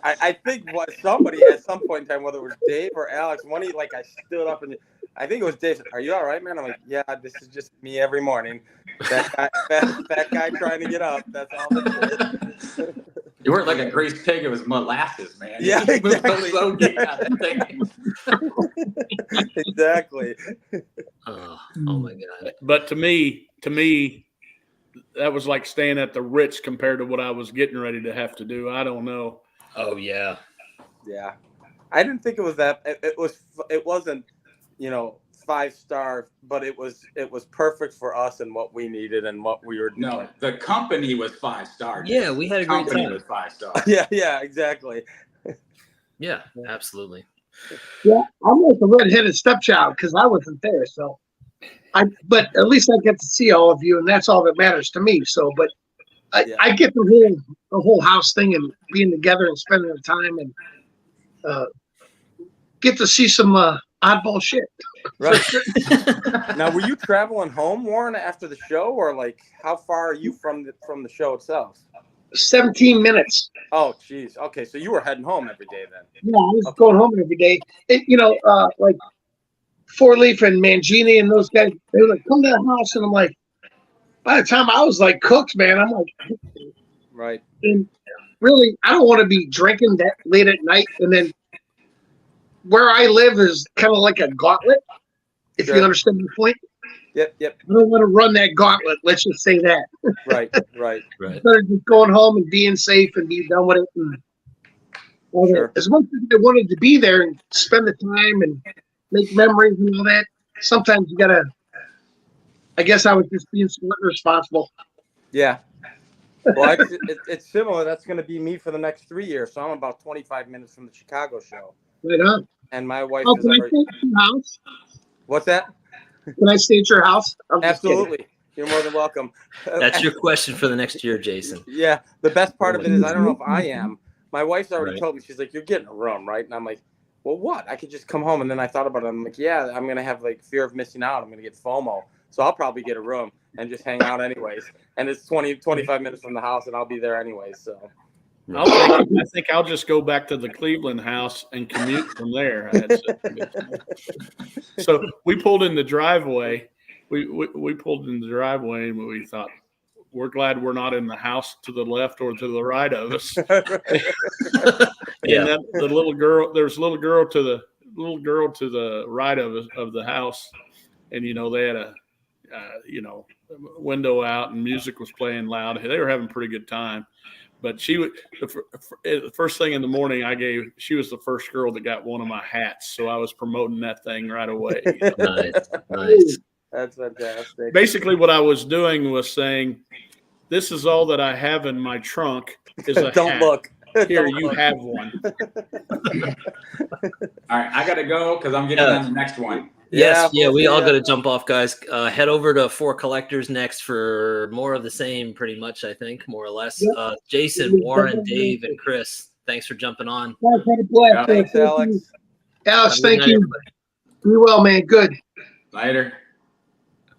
I think somebody at some point in time, whether it was Dave or Alex, I stood up and I think it was Dave. Are you all right, man? I'm like, yeah, this is just me every morning. That guy trying to get up. That's all that is. You weren't like a greased pig. It was molasses, man. Yeah, exactly. Exactly. Oh my God. But to me, that was like staying at the Ritz compared to what I was getting ready to have to do. I don't know. Oh yeah. Yeah. I didn't think it was that. It wasn't, 5-star, but it was perfect for us and what we needed and what we were doing. No, the company was 5-star. Yeah, we had a great company time. was 5-star. Yeah, exactly. Yeah, absolutely. Yeah, I'm like a redheaded stepchild because I wasn't there. So, but at least I get to see all of you, and that's all that matters to me. So, but I get the whole house thing and being together and spending the time and get to see some oddball shit. Right. Now, were you traveling home, Warren, after the show, or like how far are you from the show itself? 17 minutes. Oh, geez. Okay, so you were heading home every day then? Yeah, I was going home every day. Like Four Leaf and Mangini and those guys, they were like, come to the house. And I'm like, by the time I was like cooked, man, I'm like, right. And really, I don't want to be drinking that late at night. And then where I live is kind of like a gauntlet, if you understand the point. Yep. I don't want to run that gauntlet. Let's just say that. Right. Instead of just going home and being safe and being done with it. And as much as I wanted to be there and spend the time and make memories and all that, sometimes you gotta. I guess I was just being responsible. Yeah. Well, it's similar. That's going to be me for the next 3 years. So I'm about 25 minutes from the Chicago show. Right on. And my wife can I stay at your house? What's that? Can I stay at your house? Absolutely. You're more than welcome. That's your question for the next year, Jason. Yeah. The best part of it is I don't know if I am. My wife's already told me. She's like, you're getting a room, right? And I'm like, well, what? I could just come home. And then I thought about it. I'm like, yeah, I'm going to have like fear of missing out. I'm going to get FOMO. So I'll probably get a room and just hang out anyways. And it's 25 minutes from the house and I'll be there anyways. So I think I'll just go back to the Cleveland house and commute from there. So we pulled in the driveway. We pulled in the driveway and we thought, we're glad we're not in the house to the left or to the right of us. And then the little girl, there's a little girl to the right of the house, and they had a window out and music was playing loud. They were having a pretty good time. But the first thing in the morning she was the first girl that got one of my hats. So I was promoting that thing right away. Nice. That's fantastic. Basically what I was doing was saying, this is all that I have in my trunk is a Don't hat. look. Here, you have one. All right, I got to go because I'm getting on the next one. Yes, we all got to jump off, guys. Head over to 4 Collectors next for more of the same, pretty much, I think, more or less. Jason, Warren, Dave, and Chris, thanks for jumping on. Thanks, Alex. Alex, thank you. Be well, man. Good. Later.